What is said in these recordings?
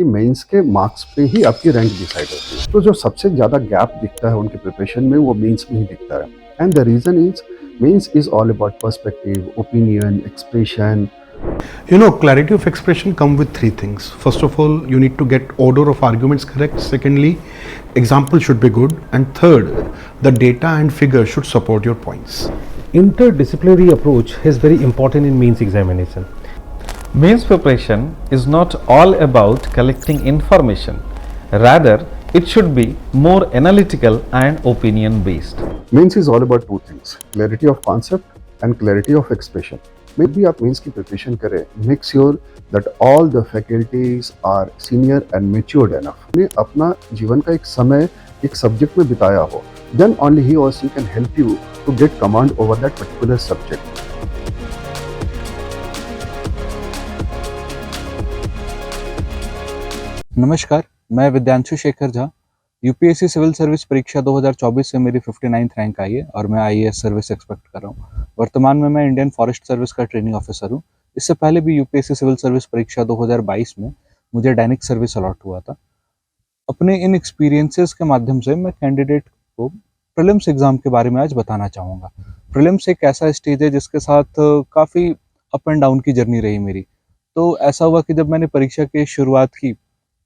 कि मेंस के मार्क्स पे ही आपकी रैंक डिसाइड होती है। तो जो सबसे ज़्यादा गैप दिखता है उनके प्रिपरेशन में वो मेंस में ही दिखता है। And the reason is mains is all about perspective, opinion, expression. You know, clarity of expression come with three things. First of all, you need to get order of arguments correct. Secondly, example should be good. And third, the data and figure should support your points. Interdisciplinary approach is very important in mains examination. Mains preparation is not all about collecting information. Rather, it should be more analytical and opinion based. Mains is all about two things, clarity of concept and clarity of expression. मे भी आप mains की preparation करें, make sure that all the faculties are senior and matured enough. ने अपना जीवन का एक समय एक सब्जेक्ट में बिताया हो, देन ओनली ही और she can help you to get command over that particular subject. नमस्कार, मैं Vidyanshu Shekhar Jha. UPSC civil service परीक्षा 2024 से मेरी 59th रैंक आई है और मैं आईएएस सर्विस एक्सपेक्ट कर रहा हूँ। वर्तमान में मैं इंडियन फॉरेस्ट सर्विस का ट्रेनिंग ऑफिसर हूँ। इससे पहले भी यूपीएससी सिविल सर्विस परीक्षा 2022 में मुझे दैनिक सर्विस अलॉट हुआ था। अपने इन एक्सपीरियंसेस के माध्यम से मैं कैंडिडेट को प्रीलिम्स एग्ज़ाम के बारे में आज बताना चाहूँगा। प्रीलिम्स एक ऐसा स्टेज है जिसके साथ काफ़ी अप एंड डाउन की जर्नी रही मेरी। तो ऐसा हुआ कि जब मैंने परीक्षा की शुरुआत की,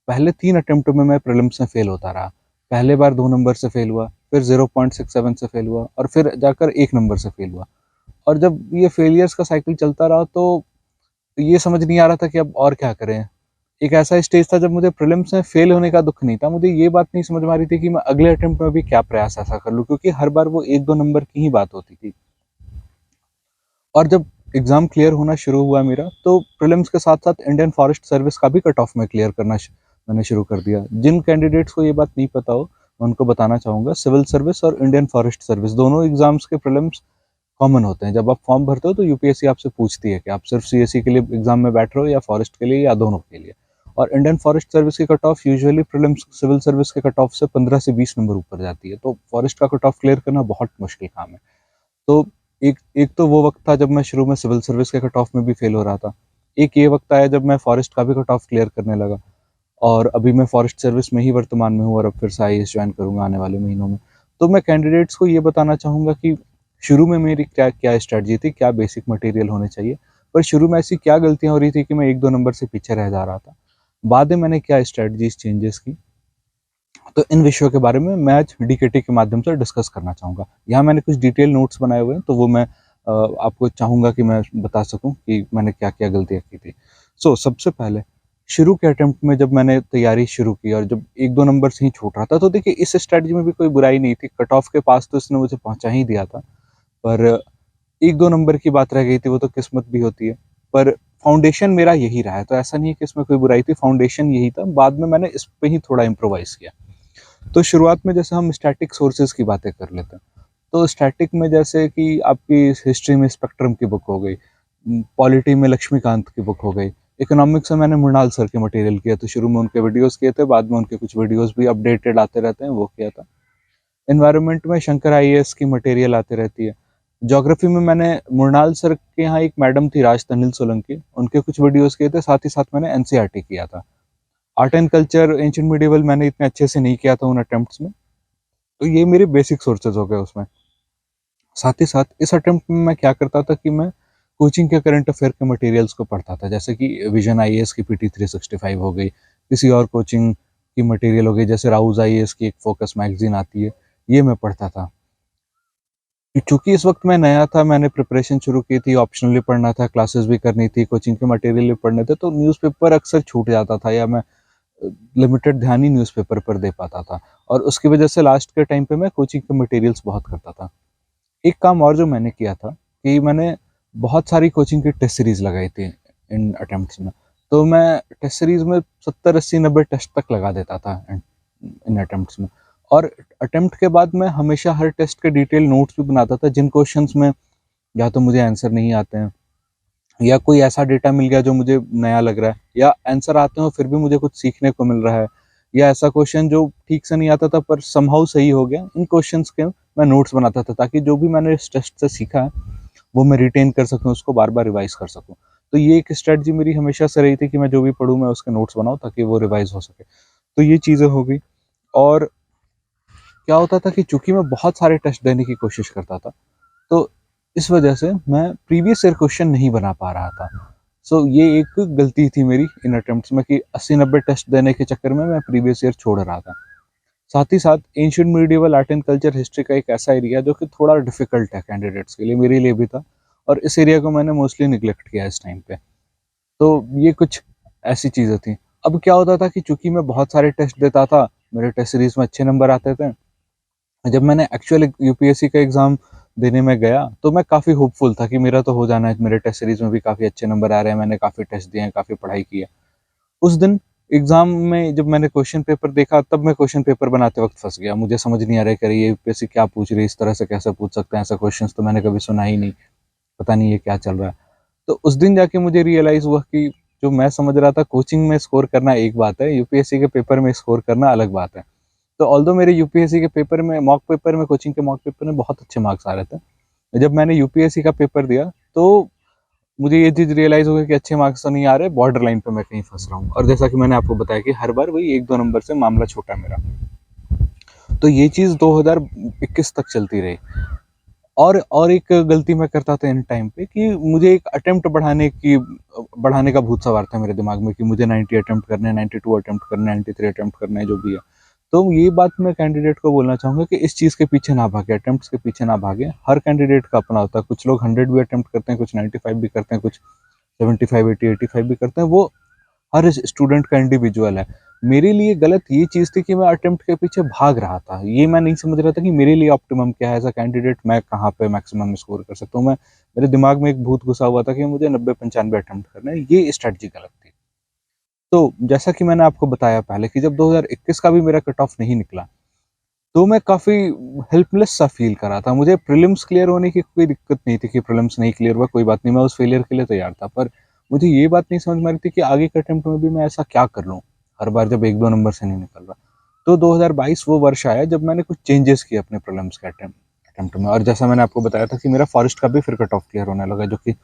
पहले 3 अटेम्प्ट में मैं प्रीलिम्स में फेल होता रहा। पहले बार 2 नंबर से फेल हुआ, फिर 0.67 से फेल हुआ और फिर जाकर 1 नंबर से फेल हुआ। और जब ये फेलियर्स का साइकिल चलता रहा तो ये समझ नहीं आ रहा था कि अब और क्या करें। एक ऐसा स्टेज था जब मुझे प्रीलिम्स में फेल होने का दुख नहीं था, मुझे ये बात नहीं समझ में आ रही थी कि मैं अगले अटेम्प्ट में भी क्या प्रयास ऐसा कर लूँ, क्योंकि हर बार वो 1-2 नंबर की ही बात होती थी। और जब एग्ज़ाम क्लियर होना शुरू हुआ मेरा, तो प्रीलिम्स के साथ साथ इंडियन फॉरेस्ट सर्विस का भी कट ऑफ में क्लियर करना मैंने शुरू कर दिया। जिन कैंडिडेट्स को ये बात नहीं पता हो, मैं उनको बताना चाहूँगा, सिविल सर्विस और इंडियन फॉरेस्ट सर्विस दोनों एग्जाम्स के प्रीलिम्स कॉमन होते हैं। जब आप फॉर्म भरते हो तो यूपीएससी आपसे पूछती है कि आप सिर्फ सीएससी के लिए एग्जाम में बैठ रहे हो या फॉरेस्ट के लिए या दोनों के लिए। और इंडियन फॉरेस्ट सर्विस की cut off usually prelims civil service के कट ऑफ से 15 से 20 नंबर ऊपर जाती है। तो फॉरेस्ट का कट ऑफ क्लियर करना बहुत मुश्किल काम है। तो एक तो वो वक्त था जब मैं शुरू में सिविल सर्विस के कट ऑफ में भी फेल हो रहा था। एक ये वक्त आया जब मैं फॉरेस्ट का भी कट ऑफ क्लियर करने लगा और अभी मैं फॉरेस्ट सर्विस में ही वर्तमान में हूँ और अब फिर से आईएएस ज्वाइन करूँगा आने वाले महीनों में। तो मैं कैंडिडेट्स को ये बताना चाहूँगा कि शुरू में मेरी क्या स्ट्रैटेजी थी, क्या बेसिक मटेरियल होने चाहिए। पर शुरू में ऐसी क्या गलतियाँ हो रही थी कि मैं 1-2 नंबर से पीछे रह जा रहा था। बाद में मैंने क्या स्ट्रैटेजीज चेंजेस की, तो इन विषयों के बारे में मैं आज डीकेटी के माध्यम से डिस्कस करना चाहूँगा। यहाँ मैंने कुछ डिटेल नोट्स बनाए हुए हैं, तो वो मैं आपको चाहूँगा कि मैं बता सकूँ कि मैंने क्या क्या गलतियाँ की थी। सबसे पहले शुरू के अटेम्प्ट में जब मैंने तैयारी शुरू की और जब 1-2 नंबर से ही छूट रहा था, तो देखिए इस स्ट्रैटेजी में भी कोई बुराई नहीं थी। कट ऑफ के पास तो इसने मुझे पहुँचा ही दिया था, पर 1-2 नंबर की बात रह गई थी, वो तो किस्मत भी होती है। पर फाउंडेशन मेरा यही रहा है, तो ऐसा नहीं है कि इसमें कोई बुराई थी, फाउंडेशन यही था। बाद में मैंने इस पे ही थोड़ा इम्प्रोवाइज़ किया। तो शुरुआत में जैसे हम स्टैटिक सोर्सेज की बातें कर लेते हैं, तो स्टैटिक में जैसे कि आपकी हिस्ट्री में स्पेक्ट्रम की बुक हो गई, पॉलिटी में लक्ष्मीकांत की बुक हो गई, इकोनॉमिक्स में मैंने मृणाल सर के मटेरियल किया, तो शुरू में उनके वीडियोस किए थे, बाद में उनके कुछ वीडियोस भी अपडेटेड आते रहते हैं, वो किया था। एनवायरनमेंट में शंकर आईएएस की मटेरियल आती रहती है। ज्योग्राफी में मैंने मृणाल सर के यहाँ एक मैडम थी राज तनिल सोलंकी, उनके कुछ वीडियोस किए थे, साथ ही साथ मैंने एनसीईआरटी किया था। Art and culture ancient medieval मैंने इतने अच्छे से नहीं किया था उन अटेम्प्ट्स में, तो ये मेरे बेसिक सोर्सेज हो गए उसमें। साथ ही साथ इस अटेम्प्ट में मैं क्या करता था कि मैं कोचिंग के करंट अफेयर के मटेरियल्स को पढ़ता था, जैसे कि विजन आईएएस की पीटी 365 हो गई, किसी और कोचिंग की मटेरियल हो गई, जैसे राउज आईएएस की एक फोकस मैगजीन आती है, ये मैं पढ़ता था। क्योंकि इस वक्त मैं नया था, मैंने प्रिपरेशन शुरू की थी, ऑप्शनली पढ़ना था, क्लासेस भी करनी थी, कोचिंग के मटेरियल भी पढ़ने थे, तो न्यूज़पेपर अक्सर छूट जाता था या मैं लिमिटेड ध्यान ही न्यूज़पेपर पर दे पाता था, और उसकी वजह से लास्ट के टाइम पे मैं कोचिंग के मटेरियल्स बहुत करता था। एक काम और जो मैंने किया था कि मैंने बहुत सारी कोचिंग की टेस्ट सीरीज लगाई थी इन अटेम्प्ट्स में, तो मैं टेस्ट सीरीज में 70, 80, 90 टेस्ट तक लगा देता था इन अटेम्प्ट्स में। और अटेम्प्ट के बाद मैं हमेशा हर टेस्ट के डिटेल नोट्स भी बनाता था, जिन क्वेश्चंस में या तो मुझे आंसर नहीं आते हैं या कोई ऐसा डेटा मिल गया जो मुझे नया लग रहा है, या आंसर आते हो फिर भी मुझे कुछ सीखने को मिल रहा है, या ऐसा क्वेश्चन जो ठीक से नहीं आता था पर समहाउ सही हो गया, इन क्वेश्चंस के मैं नोट्स बनाता था ताकि जो भी मैंने इस टेस्ट से सीखा है वो मैं रिटेन कर सकूँ, उसको बार बार रिवाइज कर सकूँ। तो ये एक स्ट्रेटजी मेरी हमेशा से रही थी कि मैं जो भी पढूँ मैं उसके नोट्स बनाऊँ ताकि वो रिवाइज़ हो सके। तो ये चीज़ें हो गई। और क्या होता था कि चूँकि मैं बहुत सारे टेस्ट देने की कोशिश करता था, तो इस वजह से मैं प्रीवियस ईयर क्वेश्चन नहीं बना पा रहा था। सो ये एक गलती थी मेरी इन अटेम्प्ट्स में कि 80-90 टेस्ट देने के चक्कर में मैं प्रीवियस ईयर छोड़ रहा था। साथ ही साथ ancient medieval art and culture history का एक ऐसा एरिया जो कि थोड़ा डिफिकल्ट है कैंडिडेट्स के लिए, मेरे लिए भी था, और इस एरिया को मैंने मोस्टली निग्लेक्ट किया इस टाइम पे। तो ये कुछ ऐसी चीज़ें थी। अब क्या होता था कि चूँकि मैं बहुत सारे टेस्ट देता था, मेरे टेस्ट सीरीज़ में अच्छे नंबर आते थे। जब मैंने एक्चुअल यूपीएससी का एग्ज़ाम देने में गया, तो मैं काफ़ी होपफुल था कि मेरा तो हो जाना है, मेरे टेस्ट सीरीज़ में भी काफ़ी अच्छे नंबर आ रहे हैं, मैंने काफ़ी टेस्ट दिए हैं, काफ़ी पढ़ाई की है। उस दिन एग्ज़ाम में जब मैंने क्वेश्चन पेपर देखा, तब मैं क्वेश्चन पेपर बनाते वक़्त फँस गया। मुझे समझ नहीं आ रहा है कि अरे ये यूपीएससी क्या पूछ रही है, इस तरह से कैसे पूछ सकते हैं, ऐसा क्वेश्चंस तो मैंने कभी सुना ही नहीं, पता नहीं ये क्या चल रहा है। तो उस दिन जाके मुझे रियलाइज़ हुआ कि जो मैं समझ रहा था कोचिंग में स्कोर करना एक बात है, यूपीएससी के पेपर में स्कोर करना अलग बात है। तो ऑल्दो मेरे यूपीएससी के पेपर में मॉक पेपर में कोचिंग के मॉक पेपर में बहुत अच्छे मार्क्स आ रहे थे। जब मैंने यूपीएससी का पेपर दिया, तो मुझे ये चीज़ रियलाइज़ हो गई कि अच्छे मार्क्स तो नहीं आ रहे, बॉर्डर लाइन पे मैं कहीं फँस रहा हूँ, और जैसा कि मैंने आपको बताया कि हर बार वही 1-2 नंबर से मामला छोटा है मेरा। तो ये चीज़ 2021 तक चलती रही। और एक गलती मैं करता था इन टाइम पे कि मुझे एक अटेम्प्ट बढ़ाने का भूत सवार था मेरे दिमाग में कि मुझे 90 अटेम्प्ट करने हैं, 92 अटेम्प्ट करने हैं, 93 अटेम्प्ट करने हैं, जो भी है। तो ये बात मैं कैंडिडेट को बोलना चाहूँगा कि इस चीज़ के पीछे ना भागें, अटेम्प्ट्स के पीछे ना भागें। हर कैंडिडेट का अपना होता है, कुछ लोग 100 भी अटेम्प्ट करते हैं, कुछ 95 भी करते हैं, कुछ 75, 80, 85 भी करते हैं, वो हर स्टूडेंट का इंडिविजुअल है। मेरे लिए गलत ये चीज़ थी कि मैं अटेम्प्ट के पीछे भाग रहा था। ये मैं नहीं समझ रहा था कि मेरे लिए ऑप्टिमम क्या है, एज़ अ कैंडिडेट मैं कहाँ पे मैक्सिमम स्कोर कर सकता हूँ। मेरे दिमाग में एक भूत घुसा हुआ था कि मुझे 90-95 अटेम्प्ट करने हैं, ये स्ट्रैटेजी गलत थी। तो जैसा कि मैंने आपको बताया पहले कि जब 2021 का भी मेरा कट ऑफ नहीं निकला, तो मैं काफ़ी हेल्पलेस सा फ़ील कर रहा था। मुझे प्रीलिम्स क्लियर होने की कोई दिक्कत नहीं थी कि प्रीलिम्स नहीं क्लियर हुआ, कोई बात नहीं, मैं उस फेलियर के लिए तैयार था। पर मुझे ये बात नहीं समझ में आ रही थी कि आगे के अटेम्प्ट में भी मैं ऐसा क्या कर लूँ, हर बार जब 1-2 नंबर से नहीं निकल रहा। तो 2022 वो वर्ष आया जब मैंने कुछ चेंजेस किए अपने प्रीलिम्स के अटेम्प्ट में, और जैसा मैंने आपको बताया था कि मेरा फॉरेस्ट का भी फिर कट ऑफ क्लियर होने लगा, जो कि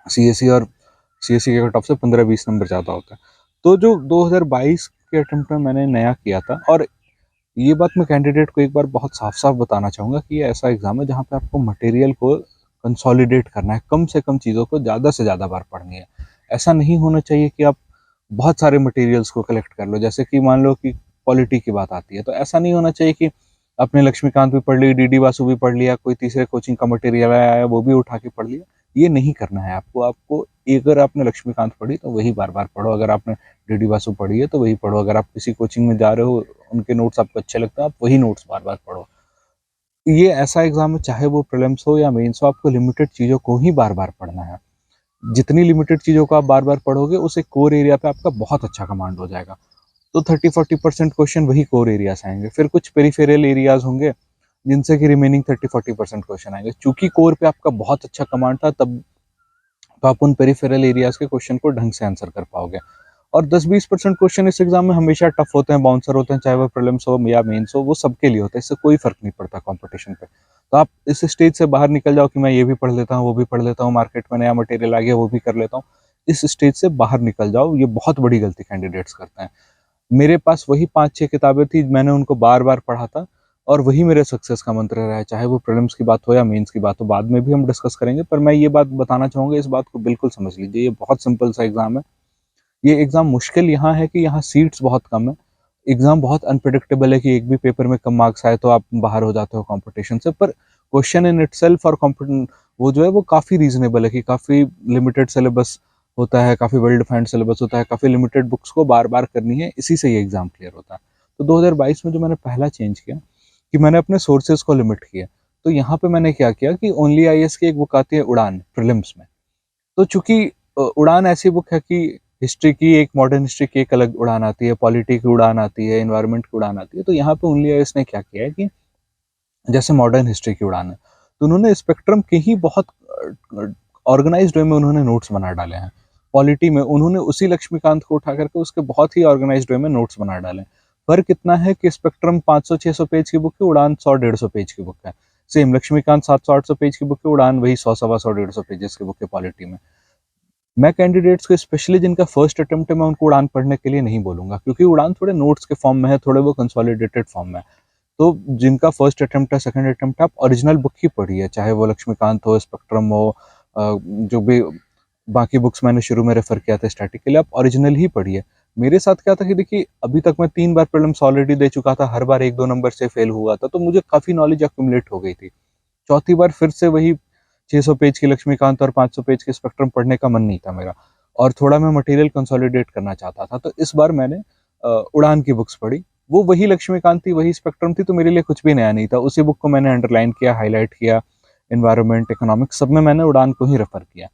सीएसई और सीएसई के कट ऑफ से 15-20 नंबर ज़्यादा होता है। तो जो 2022 के अटेम्प्ट में मैंने नया किया था, और ये बात मैं कैंडिडेट को एक बार बहुत साफ-साफ बताना चाहूँगा कि ये ऐसा एग्ज़ाम है जहाँ पे आपको मटेरियल को कंसोलिडेट करना है, कम से कम चीज़ों को ज़्यादा से ज़्यादा बार पढ़नी है। ऐसा नहीं होना चाहिए कि आप बहुत सारे मटेरियल्स को कलेक्ट कर लो, जैसे कि मान लो कि पॉलिटी की बात आती है, तो ऐसा नहीं होना चाहिए कि आपने लक्ष्मीकांत भी पढ़ ली, डीडी वासु भी पढ़ लिया, कोई तीसरे कोचिंग का मटेरियल आया वो भी उठा के पढ़ लिया। ये नहीं करना है आपको। आपको अगर आपने लक्ष्मीकांत पढ़ी तो वही बार-बार पढ़ो, अगर आपने डीडी वासु पढ़ी है तो वही पढ़ो, अगर आप किसी कोचिंग में जा रहे हो, उनके नोट्स आपको अच्छे लगते हैं, आप वही नोट्स बार-बार पढ़ो। ये ऐसा एग्ज़ाम है, चाहे वो प्रीलिम्स हो या मेंस हो, आपको लिमिटेड चीज़ों को ही बार-बार पढ़ना है। जितनी लिमिटेड चीज़ों को आप बार-बार पढ़ोगे, उस एक कोर एरिया पे आपका बहुत अच्छा कमांड हो जाएगा। तो 30-40% क्वेश्चन वही कोर एरिया से आएँगे। फिर कुछ पेरिफेरल एरियाज़ होंगे, जिनसे कि रिमेनिंग 30-40% क्वेश्चन आएँगे। चूँकि कोर पे आपका बहुत अच्छा कमांड था, तब तो आप उन पेरिफेरल एरियाज़ के क्वेश्चन को ढंग से आंसर कर पाओगे। और 10-20% क्वेश्चन इस एग्ज़ाम में हमेशा टफ होते हैं, बाउंसर होते हैं, चाहे वो प्रीलिम्स हो या मेंस हो, वो सबके लिए होता है, इससे कोई फ़र्क नहीं पड़ता कॉम्पिटिशन पे। तो आप इस स्टेज से बाहर निकल जाओ कि मैं ये भी पढ़ लेता हूँ, वो भी पढ़ लेता हूँ, मार्केट में नया मटेरियल आ गया, वो भी कर लेता हूँ। इस स्टेज से बाहर निकल जाओ, ये बहुत बड़ी गलती कैंडिडेट्स करते हैं। मेरे पास वही 5-6 किताबें थी, मैंने उनको बार-बार पढ़ा था, और वही मेरे सक्सेस का मंत्र रहा है, चाहे वो प्रीलिम्स की बात हो या मेंस की बात हो, बाद में भी हम डिस्कस करेंगे। पर मैं ये बात बताना चाहूँगा, इस बात को बिल्कुल समझ लीजिए, ये बहुत सिंपल सा एग्ज़ाम है। ये एग्ज़ाम मुश्किल यहाँ है कि यहाँ सीट्स बहुत कम है। एग्ज़ाम बहुत अनप्रेडिक्टेबल है कि एक भी पेपर में कम मार्क्स आए तो आप बाहर हो जाते हो कॉम्पिटिशन से। पर क्वेश्चन इन इटसेल्फ और कॉम्पिटन वो जो है वो काफ़ी रीज़नेबल है कि काफ़ी लिमिटेड सिलेबस होता है, काफ़ी वेल डिफाइंड सिलेबस होता है, काफ़ी लिमिटेड बुक्स को बार-बार करनी है, इसी से ये एग्ज़ाम क्लियर होता है। तो 2022 में जो मैंने पहला चेंज किया कि मैंने अपने सोर्सेज़ को लिमिट किया। तो यहाँ पे मैंने क्या किया कि ओनली आईएएस की एक बुक आती है उड़ान प्रीलिम्स में। तो चूँकि उड़ान ऐसी बुक है कि हिस्ट्री की एक, मॉडर्न हिस्ट्री की एक अलग उड़ान आती है, पॉलिटी की उड़ान आती है, एनवायरनमेंट की उड़ान आती है। तो यहाँ पे ओनली आईएएस ने क्या किया है कि जैसे मॉडर्न हिस्ट्री की उड़ान है, तो उन्होंने स्पेक्ट्रम के ही बहुत ऑर्गेनाइज्ड वे में उन्होंने नोट्स बना डाले हैं। पॉलिटी में उन्होंने उसी लक्ष्मीकांत को उठा करके उसके बहुत ही ऑर्गेनाइज्ड वे में नोट्स बना डाले हैं। फ़र्क इतना है कि स्पेक्ट्रम 500-600 पेज की बुक है, उड़ान 100-150 पेज की बुक है। सेम लक्ष्मीकांत 700-800 पेज की बुक है, उड़ान वही 100, सवा 100, 150 पेजेस की बुक है पॉलिटी में। मैं कैंडिडेट्स को स्पेशली जिनका फर्स्ट अटेम्प्ट है मैं उनको उड़ान पढ़ने के लिए नहीं बोलूँगा, क्योंकि उड़ान थोड़े नोट्स के फॉर्म में है, थोड़े वो कंसोलिडेटेड फॉर्म में है। तो जिनका फर्स्ट अटेम्प्ट है, सेकंड अटेम्प्ट है, आप ओरिजिनल बुक ही पढ़िए, चाहे वो लक्ष्मीकांत हो, स्पेक्ट्रम हो, जो भी बाकी बुक्स मैंने शुरू में रेफर किया था स्टैटिक के लिए, आप ओरिजिनल ही पढ़िए। मेरे साथ क्या था कि देखिए अभी तक मैं 3 बार प्रीलिम्स ऑलरेडी दे चुका था, हर बार 1-2 नंबर से फेल हुआ था, तो मुझे काफ़ी नॉलेज एक्यूमुलेट हो गई थी। चौथी बार फिर से वही 600 पेज की लक्ष्मीकांत और 500 पेज की स्पेक्ट्रम पढ़ने का मन नहीं था मेरा, और थोड़ा मैं मटेरियल कंसोलिडेट करना चाहता था। तो इस बार मैंने उड़ान की बुक्स पढ़ी। वो वही लक्ष्मीकांत थी, वही स्पेक्ट्रम थी, तो मेरे लिए कुछ भी नया नहीं था। उसी बुक को मैंने अंडरलाइन किया, हाईलाइट किया, एनवायरनमेंट, इकोनॉमिक्स सब में मैंने उड़ान को ही रेफर किया।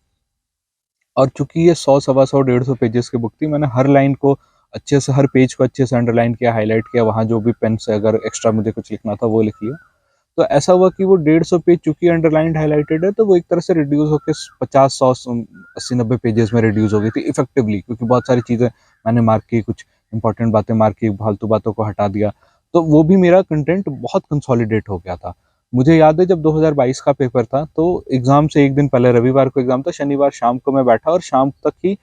और चूंकि ये 100, सवा 100, 150 पेजेस की बुक थी, मैंने हर लाइन को अच्छे से, हर पेज को अच्छे से अंडरलाइन किया, हाईलाइट किया, वहाँ जो भी पेन से अगर एक्स्ट्रा मुझे कुछ लिखना था वो लिख लिया। तो ऐसा हुआ कि वो 150 पेज चूंकि अंडरलाइंड हाईलाइटेड है, तो वो एक तरह से रिड्यूस होकर 50, 100, 80, 90 पेजेस में रिड्यूस हो गई थी इफेक्टिवली, क्योंकि बहुत सारी चीज़ें मैंने मार्क की, कुछ इंपॉर्टेंट बातें मार्क की, फालतू बातों को हटा दिया। तो वो भी मेरा कंटेंट बहुत कंसोलिडेट हो गया था। मुझे याद है जब 2022 का पेपर था, तो एग्जाम से एक दिन पहले, रविवार को एग्जाम था, शनिवार शाम को मैं बैठा और शाम तक ही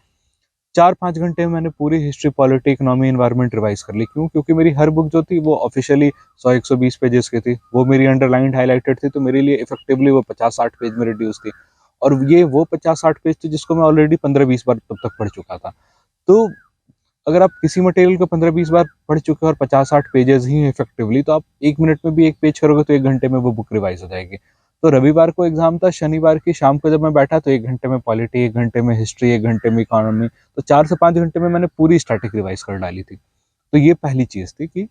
4-5 घंटे में मैंने पूरी history, polity, economy, environment revise कर ली। क्यों? क्योंकि मेरी हर बुक जो थी वो ऑफिशियली 100-120 पेजेस की थी, वो मेरी अंडरलाइंड हाईलाइटेड थी, तो मेरे लिए इफेक्टिवली वो 50-60 पेज में रिड्यूस थी। और ये वो 50-60 पेज थे जिसको मैं ऑलरेडी 15-20 बार तब तक पढ़ चुका था। तो अगर आप किसी मटेरियल को 15-20 बार पढ़ चुके हो और 50-60 पेजेस ही इफेक्टिवली, तो आप 1 मिनट में भी 1 पेज करोगे तो 1 घंटे में वो बुक रिवाइज हो जाएगी। तो रविवार को एग्जाम था, शनिवार की शाम को जब मैं बैठा तो 1 घंटे में पॉलिटी, 1 घंटे में हिस्ट्री, 1 घंटे में इकोनॉमी, तो 4 से 5 घंटे में मैंने पूरी स्टैटिक रिवाइज कर डाली थी। तो ये पहली चीज़ थी कि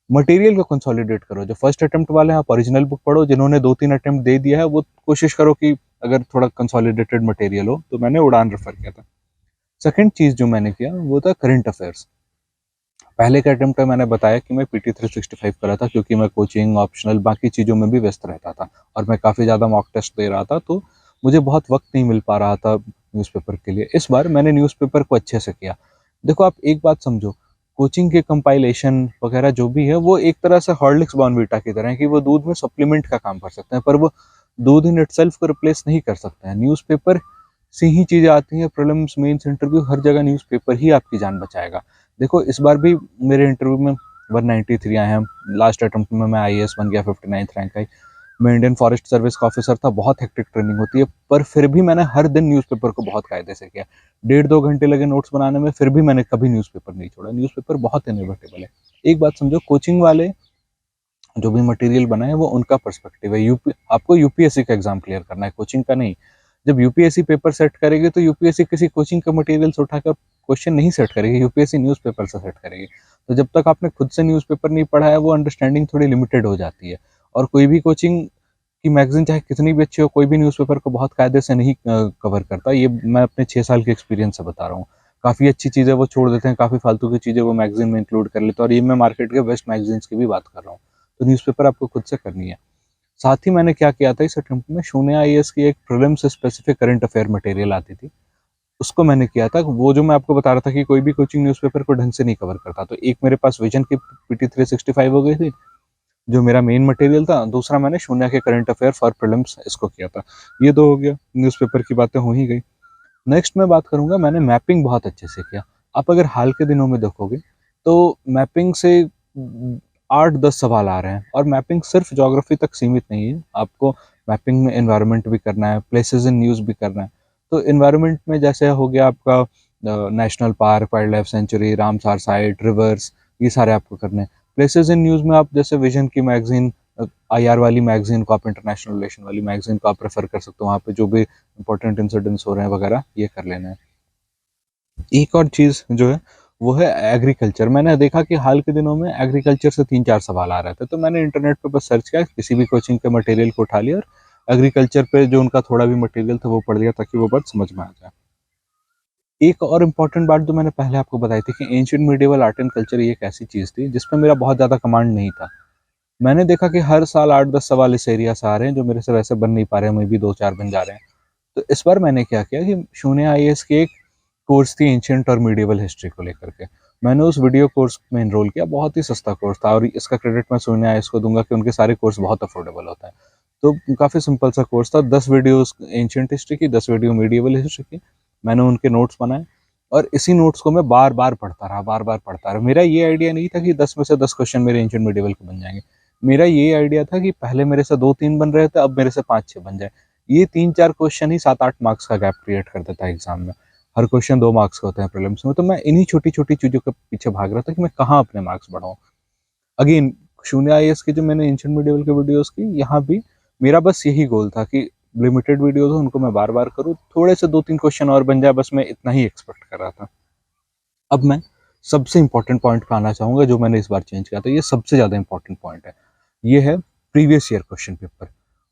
मटेरियल को कंसोलिडेट करो। जो फर्स्ट अटेम्प्ट वाले हैं आप ओरिजिनल बुक पढ़ो, जिन्होंने 2-3 अटेम्प्ट दे दिया है वो कोशिश करो कि अगर थोड़ा कंसोलिडेटेड मटेरियल हो, तो मैंने उड़ान रेफर किया था। सेकंड चीज़ जो मैंने किया वो था करंट अफेयर्स। पहले के अटेम्प्ट में मैंने बताया कि मैं पीटी 365 कर रहा था, क्योंकि मैं कोचिंग, ऑप्शनल, बाकी चीज़ों में भी व्यस्त रहता था और मैं काफ़ी ज़्यादा मॉक टेस्ट दे रहा था, तो मुझे बहुत वक्त नहीं मिल पा रहा था न्यूज़पेपर के लिए। इस बार मैंने न्यूज़पेपर को अच्छे से किया। देखो आप एक बात समझो, कोचिंग के कंपाइलेशन वगैरह जो भी है वो एक तरह से हॉर्लिक्स बॉर्नवीटा की तरह है कि वो दूध में सप्लीमेंट का काम कर सकते हैं, पर वो दूध इन इटसेल्फ को रिप्लेस नहीं कर सकते हैं। न्यूज़पेपर से ही चीज़ें आती हैं, प्रीलिम्स, मेंस, इंटरव्यू, हर जगह न्यूज़पेपर ही आपकी जान बचाएगा। देखो इस बार भी मेरे इंटरव्यू में 193 आए हैं, लास्ट अटेम्प्ट में मैं आईएएस बन गया, 59th रैंक आई। मैं इंडियन फॉरेस्ट सर्विस का ऑफिसर था, बहुत हेक्टिक ट्रेनिंग होती है, पर फिर भी मैंने हर दिन न्यूज़पेपर को बहुत कायदे से किया। 1.5-2 घंटे लगे नोट्स बनाने में, फिर भी मैंने कभी न्यूज़पेपर नहीं छोड़ा। न्यूज़पेपर बहुत इनोवेटेबल है। एक बात समझो, कोचिंग वाले जो भी मटेरियल बनाए वो उनका पर्सपेक्टिव है। आपको यूपीएससी का एग्जाम क्लियर करना है, कोचिंग का नहीं। जब यूपीएससी पेपर सेट करेगी तो यूपीएससी किसी कोचिंग का मटेरियल से उठाकर क्वेश्चन नहीं सेट करेगी, यूपीएससी न्यूज़पेपर से सेट करेगी। तो जब तक आपने खुद से न्यूज़पेपर नहीं पढ़ा है, वो अंडरस्टैंडिंग थोड़ी लिमिटेड हो जाती है। और कोई भी कोचिंग की मैगजीन चाहे कितनी भी अच्छी हो, कोई भी न्यूज़पेपर को बहुत कायदे से नहीं कवर करता। ये मैं अपने 6 साल के एक्सपीरियंस से बता रहा हूँ। काफ़ी अच्छी चीज़ें वो छोड़ देते हैं, काफ़ी फालतू की चीज़ें वो मैगजीन में इंक्लूड कर लेते हैं, और ये मैं मार्केट के बेस्ट मैगजीन्स की भी बात कर रहा हूँ। तो न्यूज़पेपर आपको खुद से करनी है। साथ ही मैंने क्या किया था इस अटेम्प्ट में, शून्य आईएएस की एक prelims specific current affair material आती थी, उसको मैंने किया था। वो जो मैं आपको बता रहा था कि कोई भी कोचिंग न्यूज़पेपर को ढंग से नहीं कवर करता, तो एक मेरे पास विजन की पीटी 365 हो गई थी, जो मेरा मेन मटेरियल था। दूसरा मैंने शून्य के करंट अफेयर फॉर प्रीलिम्स इसको किया था। ये 2 हो गया, न्यूज़पेपर की बातें हो ही गई। नेक्स्ट मैं बात करूंगा, मैंने मैपिंग बहुत अच्छे से किया। आप अगर हाल के दिनों में देखोगे तो मैपिंग से 8-10 सवाल आ रहे हैं, और मैपिंग सिर्फ ज्योग्राफी तक सीमित नहीं है। आपको मैपिंग में एनवायरनमेंट भी करना है, प्लेसेस इन न्यूज़ भी करना है। तो एनवायरनमेंट में जैसे हो गया आपका national park, wild life sanctuary, Ramsar site, reverse, ये सारे आपको करने हैं। प्लेसेस इन न्यूज़ में आप जैसे विजन की मैगजीन, आईआर वाली मैगजीन को आप, इंटरनेशनल रिलेशन वाली मैगजीन को आप रेफर कर सकते हो, वहाँ पे जो भी इंपॉर्टेंट इंसिडेंट्स हो रहे हैं वगैरह, ये कर लेना है। एक और चीज़ जो है वो है एग्रीकल्चर। मैंने देखा कि हाल के दिनों में एग्रीकल्चर से 3-4 सवाल आ रहे थे, तो मैंने इंटरनेट पे बस सर्च किया, किसी भी कोचिंग के मटेरियल को उठा लिया और एग्रीकल्चर पे जो उनका थोड़ा भी मटेरियल था वो पढ़ लिया, ताकि वो बात समझ में आ जाए। एक और इम्पॉर्टेंट बात जो मैंने पहले आपको बताई थी कि ancient medieval art and culture, ये एक ऐसी चीज़ थी जिसपे मेरा बहुत ज़्यादा कमांड नहीं था। मैंने देखा कि हर साल 8-10 सवाल इस एरिया से आ रहे हैं, जो मेरे से वैसे बन नहीं पा रहे हैं, मैं भी 2-4 बन जा रहे हैं। तो इस बार मैंने क्या किया कि शून्य आईएएस की एक कोर्स थी एंशिएंट और मिडिवल हिस्ट्री को लेकर के, मैंने उस वीडियो कोर्स में एनरोल किया। बहुत ही सस्ता कोर्स था, और इसका क्रेडिट मैं शून्य आईएएस को दूंगा कि उनके सारे कोर्स बहुत अफोर्डेबल होते हैं। तो काफ़ी सिंपल सा कोर्स था, 10 वीडियोस एंशिएंट हिस्ट्री की, 10 वीडियो मिडिवल हिस्ट्री की, मैंने उनके नोट्स बनाए और इसी नोट्स को मैं बार बार पढ़ता रहा। मेरा ये आइडिया नहीं था कि 10 में से 10 क्वेश्चन मेरे एंशिएंट मिडिवल के बन जाएंगे। मेरा ये आइडिया था कि पहले मेरे से 2-3 बन रहे थे, अब मेरे से 5-6 बन जाए। ये 3-4 क्वेश्चन ही 7-8 मार्क्स का गैप क्रिएट कर देता है एग्जाम में। हर क्वेश्चन 2 मार्क्स का होते हैं प्रीलिम्स में, तो मैं इन्हीं छोटी-छोटी चीज़ों के पीछे भाग रहा था कि मैं कहाँ अपने मार्क्स बढ़ाऊँ। अगेन शून्य आईएएस की जो मैंने एंशिएंट मिडिवल के वीडियोस की, यहाँ भी मेरा बस यही गोल था कि लिमिटेड वीडियोस हो, उनको मैं बार बार करूँ, थोड़े से 2-3 क्वेश्चन और बन जाए, बस मैं इतना ही एक्सपेक्ट कर रहा था। अब मैं सबसे इंपॉर्टेंट पॉइंट पे आना चाहूँगा जो मैंने इस बार चेंज किया था। ये सबसे ज़्यादा इंपॉर्टेंट पॉइंट है, ये है previous year question paper.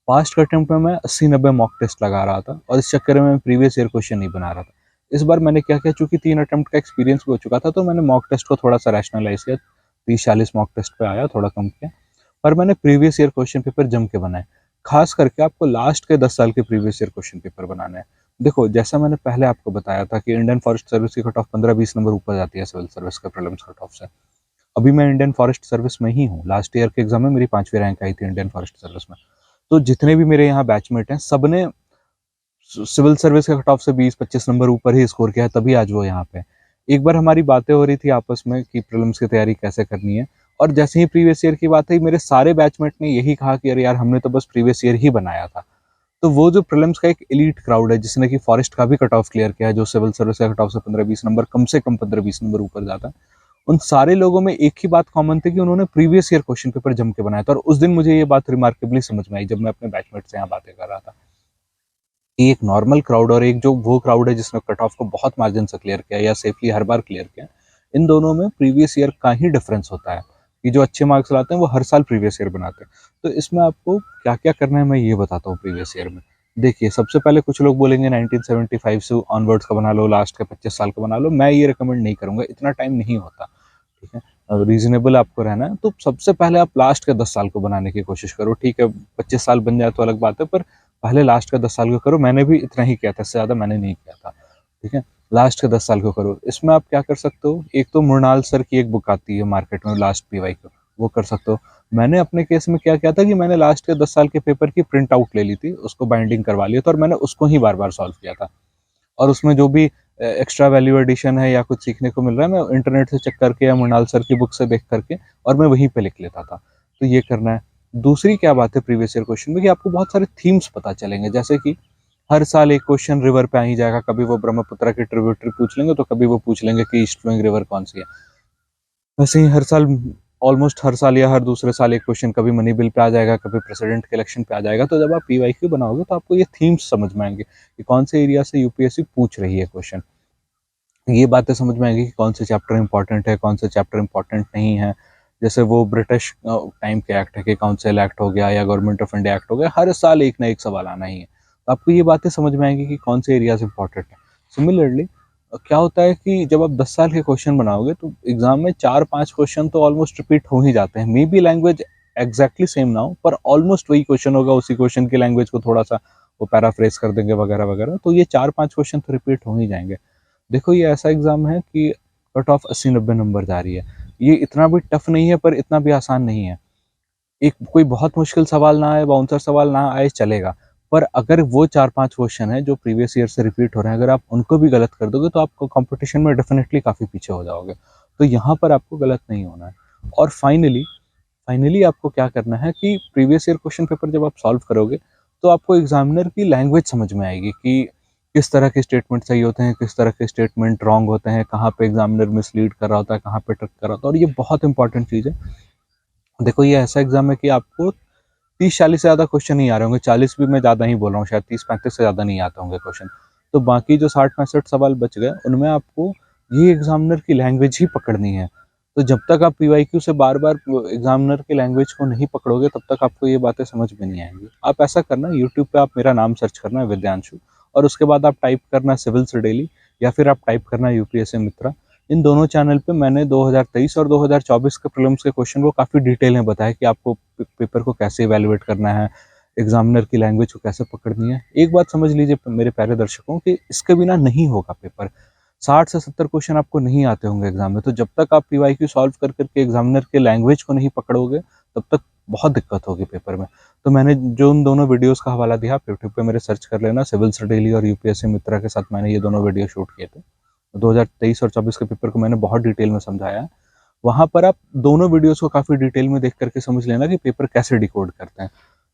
Past attempt में मैं 80-90 मॉक टेस्ट लगा रहा था और इस चक्कर में मैं प्रीवियस ईयर क्वेश्चन नहीं बना रहा था। इस बार मैंने क्या किया, चूंकि 3 अटेम्प्ट का एक्सपीरियंस भी हो चुका था, तो मैंने मॉक टेस्ट को थोड़ा सा रैशनलाइज किया। 30-40 मॉक टेस्ट पे आया, थोड़ा कम किया, पर मैंने प्रीवियस ईयर क्वेश्चन पेपर जम के बनाए। खास करके आपको लास्ट के 10 साल के प्रीवियस ईयर क्वेश्चन पेपर बनाने हैं। देखो, जैसा मैंने पहले आपको बताया था कि इंडियन फॉरेस्ट सर्विस की कट ऑफ 15-20 नंबर ऊपर जाती है सिविल सर्विस के प्रीलिम्स कट ऑफ से। अभी मैं इंडियन फॉरेस्ट सर्विस में ही हूँ। लास्ट ईयर के एग्जाम में मेरी 5वीं रैंक आई थी इंडियन फॉरेस्ट सर्विस में। तो जितने भी मेरे यहाँ बैचमेट हैं, सबने सिविल सर्विस के कट ऑफ से 20-25 नंबर ऊपर ही स्कोर किया है, तभी आज वो यहाँ पे। एक बार हमारी बातें हो रही थी आपस में कि प्रीलिम्स की तैयारी कैसे करनी है, और जैसे ही प्रीवियस ईयर की बात हुई, मेरे सारे बैचमेट ने यही कहा कि अरे यार, हमने तो बस प्रीवियस ईयर ही बनाया था। तो वो जो प्रीलिम्स का एक एलीट क्राउड है, जिसने कि फॉरेस्ट का भी कट ऑफ क्लियर किया है, जो सिविल सर्विस का कट ऑफ से 15-20 नंबर, कम से कम 15-20 नंबर ऊपर जाता है, उन सारे लोगों में एक ही बात कॉमन थी कि उन्होंने प्रीवियस ईयर क्वेश्चन पेपर जम के बनाया था। और उस दिन मुझे ये बात रिमार्केबली समझ में आई जब मैं अपने बैचमेट से यहाँ बातें कर रहा था। एक नॉर्मल क्राउड और एक जो वो क्राउड है जिसने कट ऑफ को बहुत मार्जिन से क्लियर किया या सेफली हर बार क्लियर किया, इन दोनों में प्रीवियस ईयर का ही डिफरेंस होता है कि जो अच्छे मार्क्स लाते हैं वो हर साल प्रीवियस ईयर बनाते हैं। तो इसमें आपको क्या क्या करना है मैं ये बताता हूँ प्रीवियस ईयर में। देखिए, सबसे पहले कुछ लोग बोलेंगे 1975 से ऑनवर्ड्स का बना लो, लास्ट के 25 साल का बना लो। मैं ये रिकमेंड नहीं करूँगा, इतना टाइम नहीं होता, ठीक है। रीजनेबल आपको रहना है, तो सबसे पहले आप लास्ट के 10 साल को बनाने की कोशिश करो। ठीक है, 25 साल बन जाए तो अलग बात है, पर पहले लास्ट का 10 साल को करो। मैंने भी इतना ही किया था, इससे ज़्यादा मैंने नहीं किया था, ठीक है। लास्ट के 10 साल को करो। इसमें आप क्या कर सकते हो, एक तो मृणाल सर की एक बुक आती है मार्केट में, लास्ट पीवाई को, वो कर सकते हो। मैंने अपने केस में क्या किया था कि मैंने लास्ट के 10 साल के पेपर की प्रिंट आउट ले ली थी, उसको बाइंडिंग करवा लिया था और मैंने उसको ही बार बार सॉल्व किया था। और उसमें जो भी एक्स्ट्रा वैल्यू एडिशन है या कुछ सीखने को मिल रहा है, मैं इंटरनेट से चेक करके या मृणाल सर की बुक से देख करके और मैं वहीं पे लिख लेता था। तो ये करना है। दूसरी क्या बात है प्रीवियस ईयर क्वेश्चन में, कि आपको बहुत सारे थीम्स पता चलेंगे। जैसे कि हर साल एक क्वेश्चन रिवर पे आ ही जाएगा, कभी वो ब्रह्मपुत्र की ट्रिब्यूटरी पूछ लेंगे, तो कभी वो पूछ लेंगे कि ईस्ट फ्लोइंग रिवर कौन सी है। वैसे ही हर साल, ऑलमोस्ट हर साल या हर दूसरे साल एक क्वेश्चन कभी मनी बिल पे आ जाएगा, कभी प्रेसिडेंट के इलेक्शन पे आ जाएगा। तो जब आप पीवाईक्यू बनाओगे तो आपको ये थीम्स समझ में आएंगे कि कौन से एरिया से यूपीएससी पूछ रही है क्वेश्चन। ये बातें समझ में आएंगी कि कौन से चैप्टर इंपॉर्टेंट है, कौन से चैप्टर इंपॉर्टेंट नहीं है। जैसे वो ब्रिटिश टाइम के एक्ट है कि काउंसिल एक्ट हो गया या गवर्नमेंट ऑफ इंडिया एक्ट हो गया, हर साल एक ना एक सवाल आना ही है। तो आपको ये बातें समझ में आएंगी कि कौन से एरियाज इंपॉर्टेंट है। सिमिलरली क्या होता है कि जब आप 10 साल के क्वेश्चन बनाओगे तो एग्जाम में 4-5 क्वेश्चन तो ऑलमोस्ट रिपीट हो ही जाते हैं। May be language exactly same ना हो, पर ऑलमोस्ट वही क्वेश्चन होगा, उसी क्वेश्चन की लैंग्वेज को थोड़ा सा वो पैराफ्रेज कर देंगे वगैरह वगैरह। तो ये 4-5 क्वेश्चन तो रिपीट हो ही जाएंगे। देखो, ये ऐसा एग्जाम है कि कट ऑफ 80-90 नंबर जा रही है। ये इतना भी टफ नहीं है, पर इतना भी आसान नहीं है। एक कोई बहुत मुश्किल सवाल ना आए, बाउंसर सवाल ना आए, चलेगा। पर अगर वो 4-5 क्वेश्चन है जो प्रीवियस ईयर से रिपीट हो रहे हैं, अगर आप उनको भी गलत कर दोगे तो आपको कंपटीशन में डेफिनेटली काफ़ी पीछे हो जाओगे। तो यहाँ पर आपको गलत नहीं होना है। और फाइनली आपको क्या करना है कि प्रीवियस ईयर क्वेश्चन पेपर जब आप सॉल्व करोगे तो आपको एग्जामिनर की लैंग्वेज समझ में आएगी कि किस तरह के स्टेटमेंट सही होते हैं, किस तरह के स्टेटमेंट रॉन्ग होते हैं, कहाँ पे एग्जामिनर मिसलीड कर रहा होता है, कहाँ पे ट्रिक कर रहा होता है। और ये बहुत इंपॉर्टेंट चीज़ है। देखो, ये ऐसा एग्जाम है कि आपको 30-40 से ज़्यादा क्वेश्चन नहीं आ रहे होंगे। 40 भी मैं ज़्यादा ही बोल रहा हूँ, शायद 30-35 से ज़्यादा नहीं आते होंगे क्वेश्चन। तो बाकी जो 60-65 सवाल बच गए, उनमें आपको ये एग्जामिनर की लैंग्वेज ही पकड़नी है। तो जब तक आप पीवाईक्यू से बार बार एग्जामिनर की लैंग्वेज को नहीं पकड़ोगे, तब तक आपको ये बातें समझ में नहीं आएंगी। आप ऐसा करना, यूट्यूब पे आप मेरा नाम सर्च करना है विद्यांशु, और उसके बाद आप टाइप करना सिविल से डेली, या फिर आप टाइप करना यूपीएससी मित्रा। इन दोनों चैनल पे मैंने 2023 और 2024 के प्रीलिम्स के क्वेश्चन को काफ़ी डिटेल में बताया कि आपको पेपर को कैसे इवेलुएट करना है, एग्जामिनर की लैंग्वेज को कैसे पकड़नी है। एक बात समझ लीजिए मेरे प्यारे दर्शकों कि इसके बिना नहीं होगा पेपर। 60 से 70 क्वेश्चन आपको नहीं आते होंगे एग्जाम में। तो जब तक आप पीवाईक्यू सॉल्व कर करके एग्जामिनर के लैंग्वेज को नहीं पकड़ोगे, तब तक बहुत दिक्कत होगी पेपर में। तो मैंने जो उन दोनों वीडियोस का हवाला दिया, आप यूट्यूब पे मेरे सर्च कर लेना, सिविल से डेली और यूपीएससी मित्रा के साथ मैंने ये दोनों वीडियो शूट किए थे। 2023 और 24 के पेपर को मैंने बहुत डिटेल में समझाया है। वहाँ पर आप दोनों वीडियोस को काफ़ी डिटेल में देख करके समझ लेना कि पेपर कैसे डिकोड करते हैं।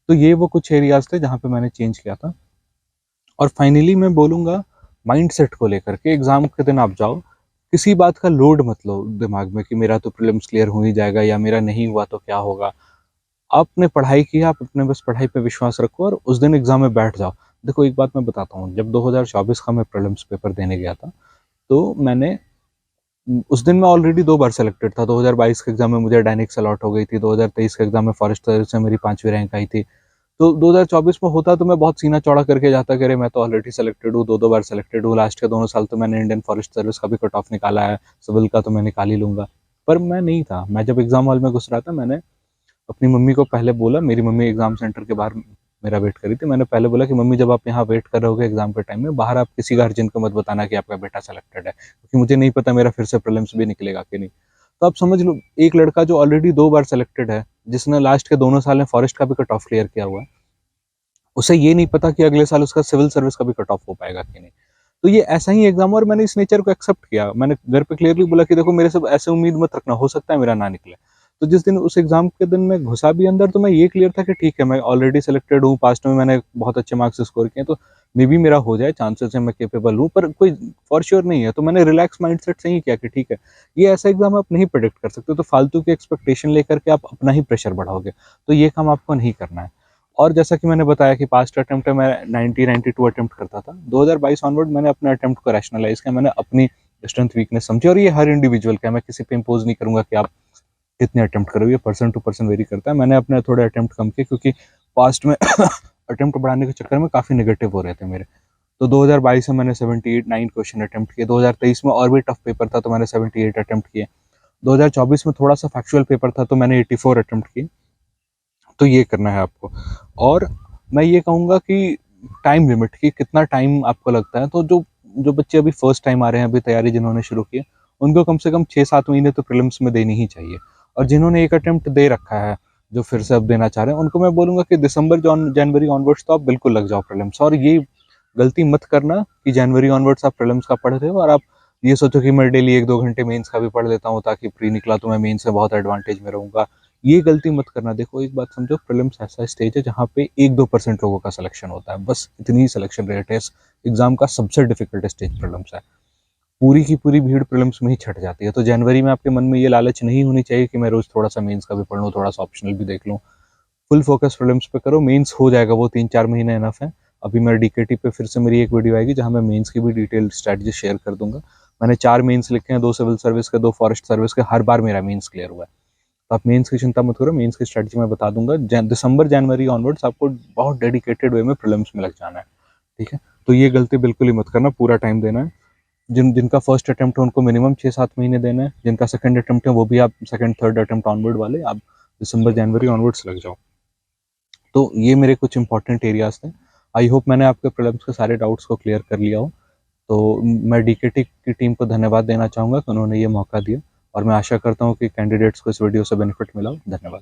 तो ये वो कुछ एरियाज थे जहाँ पे मैंने चेंज किया था। और फाइनली मैं बोलूँगा माइंडसेट को लेकर के, एग्ज़ाम के दिन आप जाओ, किसी बात का लोड मत लो दिमाग में कि मेरा तो प्रीलिम्स क्लियर हो ही जाएगा या मेरा नहीं हुआ तो क्या होगा। आपने पढ़ाई की, आप अपने बस पढ़ाई पे विश्वास रखो और उस दिन एग्ज़ाम में बैठ जाओ। देखो एक बात मैं बताता हूँ, जब 2024 का मैं प्रीलिम्स पेपर देने गया था, तो मैंने उस दिन मैं ऑलरेडी 2 बार सेलेक्टेड था। 2022 के एग्ज़ाम में मुझे डायनेक्स अलॉट हो गई थी, 2023 के एग्ज़ाम में फॉरेस्ट सर्विस से मेरी 5वीं रैंक आई थी। तो 2024 में होता तो मैं बहुत सीना चौड़ा करके जाता कि अरे मैं तो ऑलरेडी सेलेक्टेड हूँ, 2-2 बार सेलेक्टेड हूँ, लास्ट के दोनों साल तो मैंने इंडियन फॉरेस्ट सर्विस का भी कट ऑफ निकाला है, सिविल का तो मैं निकाल ही लूँगा। पर मैं नहीं था। मैं जब एग्ज़ाम हॉल में घुस रहा था, मैंने अपनी मम्मी को पहले बोला, मेरी मम्मी एग्ज़ाम सेंटर के बाहर मेरा वेट कर रही थी। मैंने पहले बोला कि मम्मी जब आप यहाँ वेट कर रहे होगे एग्ज़ाम के टाइम में, बाहर आप किसी गार्जियन को मत बताना कि आपका बेटा सेलेक्टेड है, क्योंकि मुझे नहीं पता मेरा फिर से प्रीलिम्स भी निकलेगा कि नहीं। तो आप समझ लो, एक लड़का जो ऑलरेडी 2 बार सेलेक्टेड है, जिसने लास्ट के दोनों साल में फॉरेस्ट का भी कट ऑफ क्लियर किया हुआ है, उसे ये नहीं पता कि अगले साल उसका सिविल सर्विस का भी कट ऑफ हो पाएगा कि नहीं। तो ये ऐसा ही एग्जाम, और मैंने इस नेचर को एक्सेप्ट किया। मैंने घर पे क्लियरली बोला कि देखो मेरे से ऐसे उम्मीद मत रखना, हो सकता है मेरा ना निकले। तो जिस दिन उस एग्जाम के दिन मैं घुसा भी अंदर, तो मैं ये क्लियर था कि ठीक है, मैं ऑलरेडी सिलेक्टेड हूँ, पास्ट में मैंने बहुत अच्छे मार्क्स स्कोर किए, तो मे बी मेरा हो जाए, चांसेस है मैं केपेबल हूँ, पर कोई फॉर श्योर नहीं है। तो मैंने रिलैक्स माइंडसेट से ही किया कि ठीक है, ये ऐसा एग्जाम आप नहीं प्रेडिक्ट कर सकते, तो फालतू की एक्सपेक्टेशन लेकर के आप अपना ही प्रेशर बढ़ाओगे, तो ये काम आपको नहीं करना है। और जैसा कि मैंने बताया कि पास्ट अटेम्प्ट में मैं 92 अटेम्प्ट करता था, 2022 ऑनवर्ड मैंने अपने अटेम्प्ट को रैशनलाइज किया, मैंने अपनी स्ट्रेंथ वीकनेस समझी, और ये हर इंडिविजुअल का है, मैं किसी पे इम्पोज नहीं करूंगा कि आप कितने अटेम्प्ट करोगे, ये पर्सन टू पर्सन वेरी करता है। मैंने अपने थोड़े अटेम्प्ट कम किए, क्योंकि पास्ट में अटेम्प्ट बढ़ाने के चक्कर में काफ़ी नेगेटिव हो रहे थे मेरे। तो 2022 में मैंने 9 क्वेश्चन अटेम्प्ट किए, 2023 में और भी टफ पेपर था तो मैंने 78 अटेम्प्ट किए, 2024 में थोड़ा सा फैक्चुअल पेपर था तो मैंने 84 अटेम्प्ट किए। तो ये करना है आपको। और मैं ये कहूँगा कि टाइम लिमिट, कि कितना टाइम आपको लगता है, तो जो जो बच्चे अभी फर्स्ट टाइम आ रहे हैं, अभी तैयारी जिन्होंने शुरू की है, उनको कम से कम 6-7 महीने तो प्रीलिम्स में देनी ही चाहिए। और जिन्होंने एक अटेम्प्ट दे रखा है, जो फिर से अब देना चाह रहे हैं, उनको मैं बोलूँगा कि दिसंबर जनवरी ऑनवर्ड्स तो आप बिल्कुल लग जाओ प्रीलिम्स। और ये गलती मत करना कि जनवरी ऑनवर्ड्स आप प्रीलिम्स का पढ़ रहे हो और आप ये सोचो कि मैं डेली 1-2 घंटे मेंस का भी पढ़ लेता हूँ ताकि प्री निकला तो मैं मेंस में बहुत एडवांटेज में रहूँगा। ये गलती मत करना। देखो एक बात समझो, प्रीलिम्स ऐसा स्टेज है जहाँ पे 1-2% लोगों का सिलेक्शन होता है, बस इतनी ही सिलेक्शन रेट है। इस एग्जाम का सबसे डिफिकल्ट स्टेज प्रीलिम्स है। पूरी की पूरी भीड़ प्रीलिम्स में ही छट जाती है। तो जनवरी में आपके मन में ये लालच नहीं होनी चाहिए कि मैं रोज थोड़ा सा मेंस का भी पढ़ लूँ, थोड़ा सा ऑप्शनल भी देख लूँ। फुल फोकस प्रीलिम्स पे करो, मेंस हो जाएगा, वो 3-4 महीने इनफ है। अभी मैं डीकेटी पे फिर से मेरी एक वीडियो आएगी जहाँ मैं मेंस की भी डिटेल स्ट्रैटेजी शेयर कर दूंगा। मैंने 4 मेंस लिखे हैं, 2 सिविल सर्विस के, 2 फॉरेस्ट सर्विस के, हर बार मेरा मेंस क्लियर हुआ है। तो आप मेंस की चिंता मत करो, मेंस की स्ट्रैटेजी मैं बता दूंगा। दिसंबर जनवरी ऑनवर्ड्स आपको बहुत डेडिकेटेड वे में प्रीलिम्स में लग जाना है, ठीक है। तो ये गलती बिल्कुल ही मत करना, पूरा टाइम देना है। जिनका फर्स्ट अटेम्प्ट है उनको मिनिमम 6-7 महीने देना है, जिनका सेकंड अटेम्प्ट है वो भी आप सेकंड थर्ड अटेम्प्ट ऑनवर्ड वाले आप दिसंबर जनवरी ऑनवर्ड्स लग जाओ। तो ये मेरे कुछ इंपॉर्टेंट एरियाज थे। आई होप मैंने आपके प्रीलिम्स के सारे डाउट्स को क्लियर कर लिया हो। तो मैं डीकेटी की टीम को धन्यवाद देना चाहूँगा कि उन्होंने ये मौका दिया, और मैं आशा करता हूँ कि कैंडिडेट्स को इस वीडियो से बेनिफिट मिला हो। धन्यवाद।